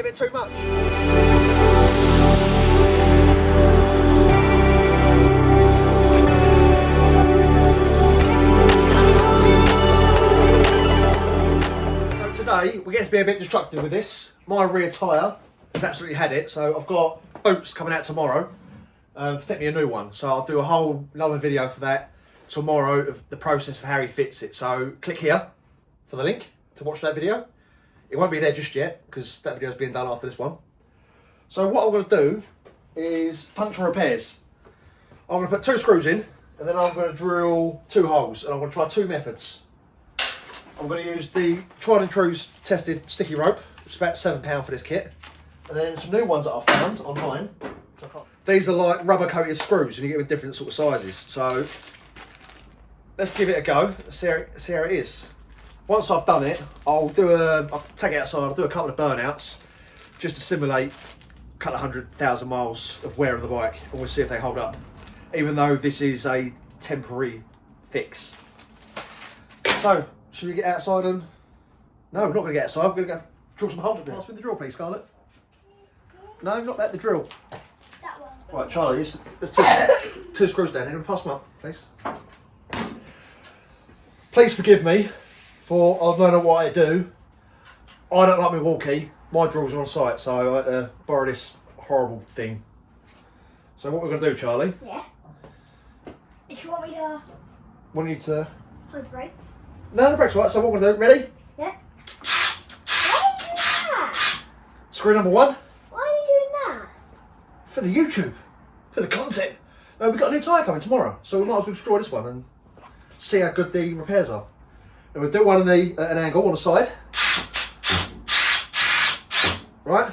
a bit too much. So today we get to be a bit destructive with this. My rear tyre has absolutely had it, so I've got boots coming out tomorrow to fit me a new one. So I'll do a whole another video for that tomorrow of the process of how he fits it. So click here for the link to watch that video. It won't be there just yet because that video is being done after this one. So what I'm going to do is puncture repairs. I'm going to put 2 screws in and then I'm going to drill 2 holes, and I'm going to try 2 methods. I'm going to use the tried and true tested sticky rope, which is about £7 for this kit, and then some new ones that I found online. These are like rubber coated screws and you get them in different sort of sizes. So let's give it a go, see how it is. Once I've done it, I'll take it outside, I'll do a couple of burnouts just to simulate a couple of 100,000 miles of wear on the bike, and we'll see if they hold up, even though this is a temporary fix. So, should we get outside and... No, we're not going to get outside, we're going to go drill some holes. Pass with the drill, please, Scarlett. No, not that, the drill. That one. Right, Charlie, there's 2 screws down here, and pass them up, please. Please forgive me. For I don't know what I do. I don't like my walkie. My drills are on site, so I had to borrow this horrible thing. So what we're going to do, Charlie? Yeah. If you want me to... Want you to... Hold the brakes? No, the brakes are right. So what we're going to do, ready? Yeah. Why are you doing that? Screw number 1. Why are you doing that? For the YouTube. For the content. No, we've got a new tyre coming tomorrow, so we might as well destroy this one and see how good the repairs are. And we'll do one at an angle on the side. Right?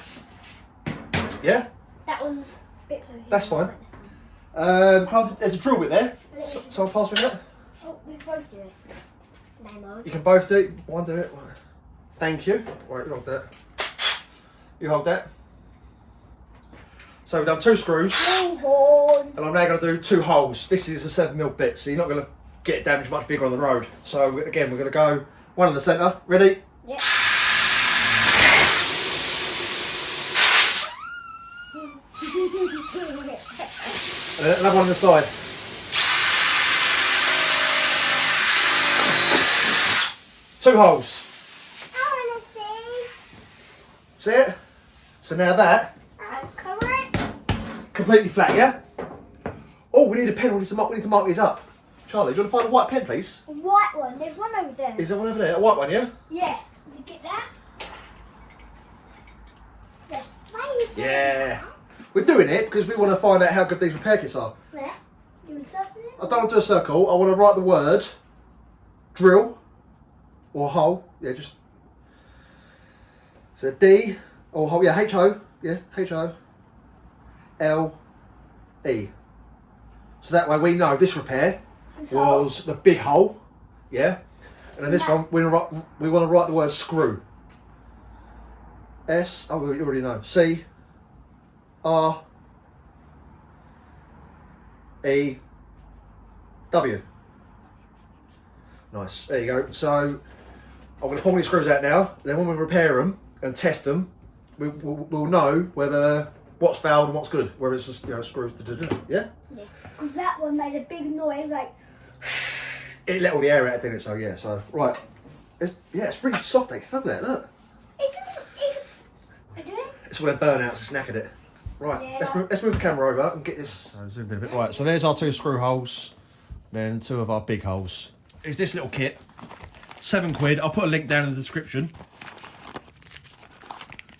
Yeah? That one's a bit close. That's fine. There's a drill bit there. So I'll pass me that. Oh, we can both do it. No, You can both do it. One do it. Thank you. Right, you hold that. You hold that. So we've done 2 screws. And I'm now going to do 2 holes. This is a 7mm bit, so you're not going to get damaged much bigger on the road. So again, we're going to go one in the centre. Ready? Yeah. And then another one on the side. Two holes. I want to see. See it? So now that Correct. completely flat, yeah? Oh, we need a pen. We need to mark these up. Charlie, do you want to find a white pen, please? A white one. There's one over there. Is there one over there? A white one, yeah? Yeah. You get that? Yeah. Why are you doing Yeah. that? We're doing it because we want to find out how good these repair kits are. There. Do something. I don't want to do a circle. I want to write the word drill or hole. Yeah, just so D or hole. Yeah, H-O. Yeah, H-O-L-E. So that way we know this repair was the big hole. Yeah, and then this one we want to write the word screw. S. Oh, you already know. C. R. E. W. Nice. There you go. So I'm going to pull these screws out now. Then when we repair them and test them, we'll know whether what's fouled and what's good. Whether it's just screws. Yeah. Yeah. Because that one made a big noise like. It let all the air out, didn't it? So yeah. So right. It's really soft. Look at that. Look. I do it. It's all them burnouts. It's knackered it. Right. Yeah. Let's move the camera over and get this. Zoomed in a bit. Right. So there's our 2 screw holes. Then 2 of our big holes. It's this little kit. £7. I'll put a link down in the description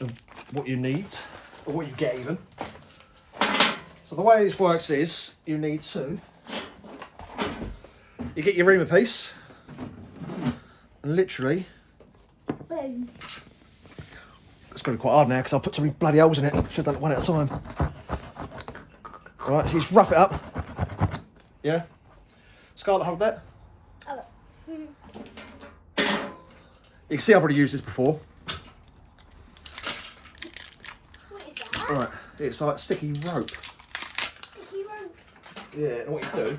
of what you need, or what you get even. So the way this works is you need to. You get your reamer piece, and literally. Boom. It's going to be quite hard now because I've put so many bloody holes in it. Should have done it one at a time. Right, so you just rough it up. Yeah. Scarlett, hold that. Oh. You can see I've already used this before. What is that? Right, it's like sticky rope. Sticky rope. Yeah, and what you do.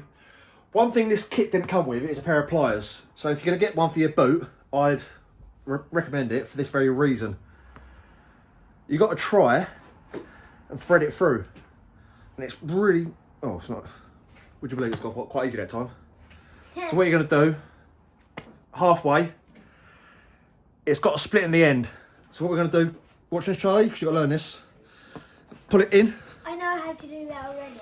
One thing this kit didn't come with is a pair of pliers. So if you're going to get one for your boot, I'd recommend it for this very reason. you got to try and thread it through. And it's really, oh, it's not, would you believe it's got quite easy that time. So what you're going to do, halfway, it's got a split in the end. So what we're going to do, watch this, Charlie, because you've got to learn this. Pull it in. I know how to do that already.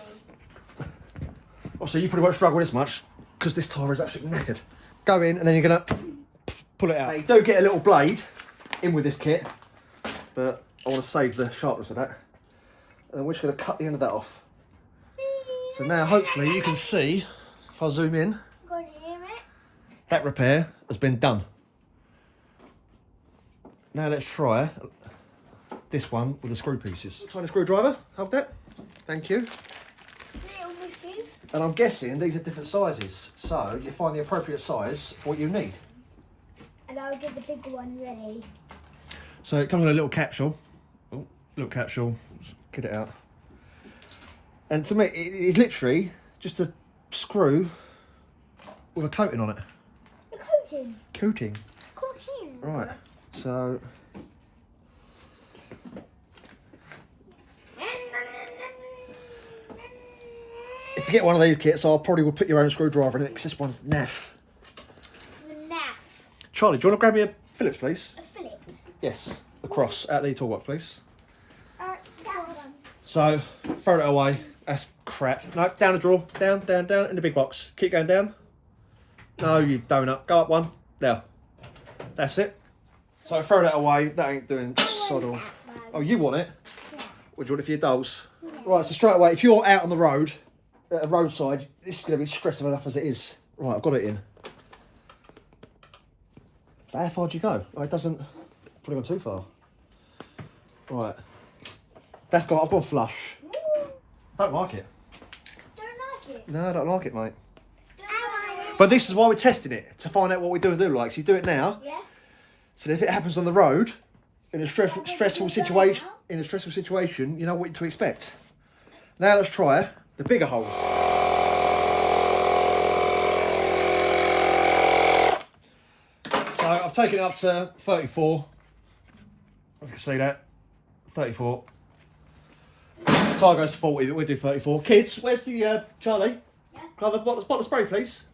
Obviously, you probably won't struggle this much because this Tyre is absolutely knackered. Go in and then you're going to pull it out. Now, you do get a little blade in with this kit, but I want to save the sharpness of that. And we're just going to cut the end of that off. So now, hopefully, you can see, if I zoom in, Can you hear it? that repair has been done. Now let's try this one with the screw pieces. Tiny screwdriver, hold that. Thank you. Little misses. And I'm guessing these are different sizes, so you find the appropriate size for what you need. And I'll get the big one ready. So it comes in a little capsule. Oh, little capsule. Just get it out. And to me, it's literally just a screw with a coating on it. The coating. Coating. Coating. Right. So if you get one of these kits, I'll probably will put your own screwdriver in it because this one's naff. The naff. Charlie, do you want to grab me a Phillips, please? A Phillips. Yes. Across out the toolbox, please. That one. So throw it away. That's crap. No, down the drawer. Down, down, down in the big box. Keep going down. No, you donut. Go up one. There. That's it. So throw that away. That ain't doing sod all. Oh, you want it? Yeah. What do you want it for your dolls? Yeah. Right, so straight away, if you're out on the road, at a roadside, this is going to be stressful enough as it is. Right, I've got it in. But how far do you go? Oh, it doesn't... Probably gone too far. Right. That's gone... I've gone flush. Don't like it. Don't like it. No, I don't like it, mate. Don't like it. But this is why we're testing it, to find out what we do and do like. So you do it now. Yeah. So if it happens on the road, in a stressful situation, you know what to expect. Now let's try the bigger holes. So I've taken it up to 34. If you can see that, 34. Tyre goes to 40, but we'll do 34. Kids, where's the Charlie? Yeah. Can I have a bottle of spray, please?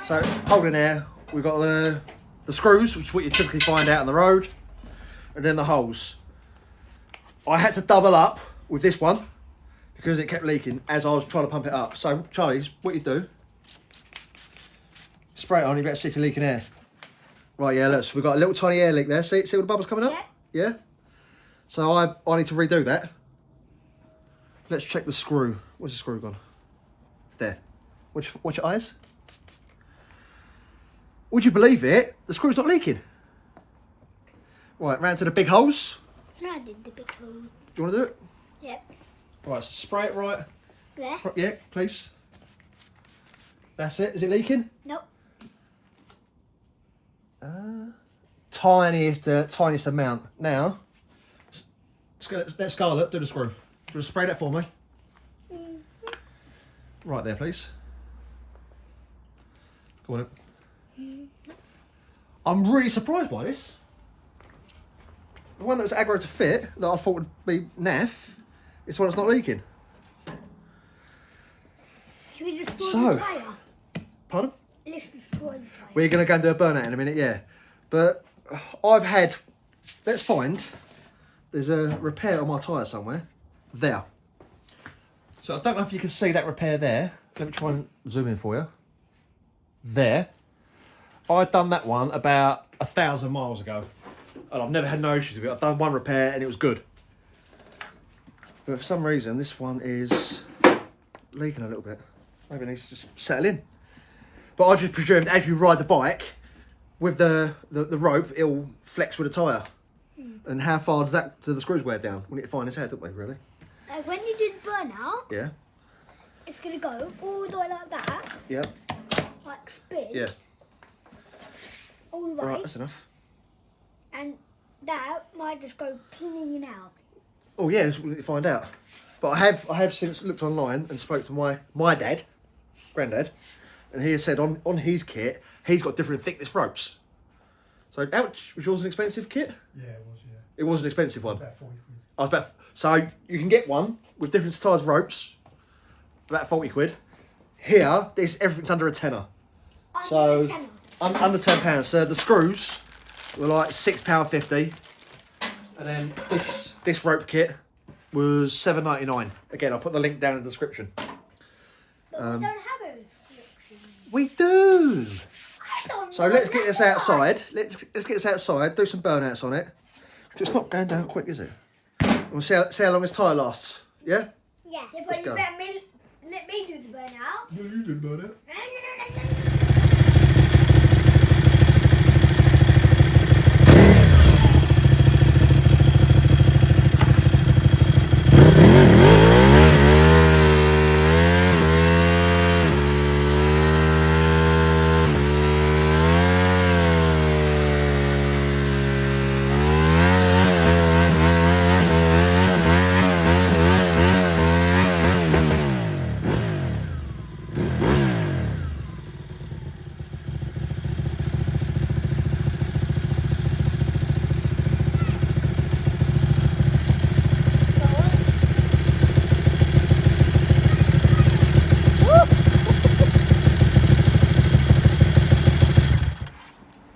So holding there, we've got the screws, which is what you typically find out on the road, and then the holes. I had to double up with this one because it kept leaking as I was trying to pump it up. So Charlie, what you do, spray it on, you better see if you're leaking air. Right, yeah, look, so we've got a little tiny air leak there. See all the bubbles coming up? Yeah. Yeah? So I need to redo that. Let's check the screw. Where's the screw gone? There. Watch your eyes. Would you believe it? The screw's not leaking. Right, round to the big holes. I did the big hole. Do you want to do it? Yep. Right, so spray it right. There. Yeah, please. That's it. Is it leaking? Nope. Tiniest amount. Now, let Scarlett do the screw. Do you want to spray that for me? Right there, please. Go on then. I'm really surprised by this. The one that was aggro to fit, that I thought would be naff, is the one that's not leaking. Should we destroy So. the tyre? Pardon? Let's destroy the tyre. We're going to go and do a burnout in a minute, yeah. But I've had, let's find, there's a repair on my tyre somewhere. There. So I don't know if you can see that repair there. Let me try and zoom in for you. There. I'd done that one about 1,000 miles ago. And I've never had no issues with it. I've done one repair and it was good. But for some reason, this one is leaking a little bit. Maybe it needs to just settle in. But I just presumed as you ride the bike, with the rope, it'll flex with the tyre. And how far does the screws wear down? We need to find this out, don't we, really? Like when you do the burnout, Yeah. it's going to go all the way like that. Yeah. Like spin. Yeah. All the way. Alright, that's enough. And that might just go clean out. Oh yeah, we need to find out. But I have since looked online and spoke to my dad, granddad, and he has said on his kit he's got different thickness ropes. So how much was yours an expensive kit? Yeah, it was, yeah. It was an expensive one. About 40 quid. I was about, so you can get one with different size ropes, about 40 quid. Here, everything's under a tenner. So under £10. So the screws were like £6.50, and then this rope kit was £7.99. Again, I'll put the link down in the description. But we don't have a description. We do. I don't So know let's get this that. outside. Let's get this outside. Do some burnouts on it. It's not going down quick, is it? We'll see how long this tyre lasts. Yeah. Yeah, Let's but you go. better let me do the burnout. No, you didn't burn it.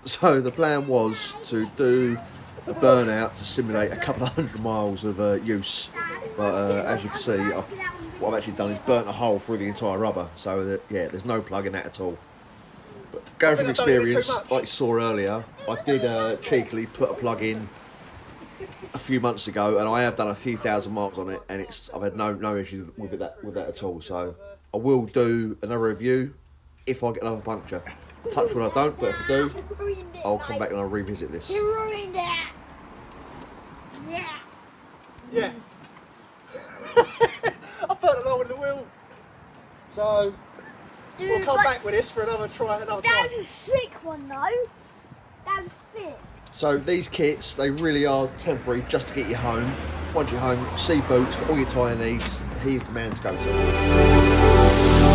So the plan was to do a burnout to simulate a couple of 100 miles of use, but as you can see, what I've actually done is burnt a hole through the entire rubber, so that, yeah, there's no plug in that at all. But going from experience, like you saw earlier, I did cheekily put a plug in a few months ago, and I have done a few thousand miles on it, and I've had no issues with that at all. So I will do another review if I get another puncture. Touch wood I don't, but if I do, I'll come back and I'll revisit this. You ruined it. Yeah. Yeah. I burnt a hole in the wheel. So Dude, we'll come but back with this for another try. that was a sick one though. That was sick. So these kits, they really are temporary, just to get you home. Once you're home, sea boots for all your tyre needs. He's the man to go to.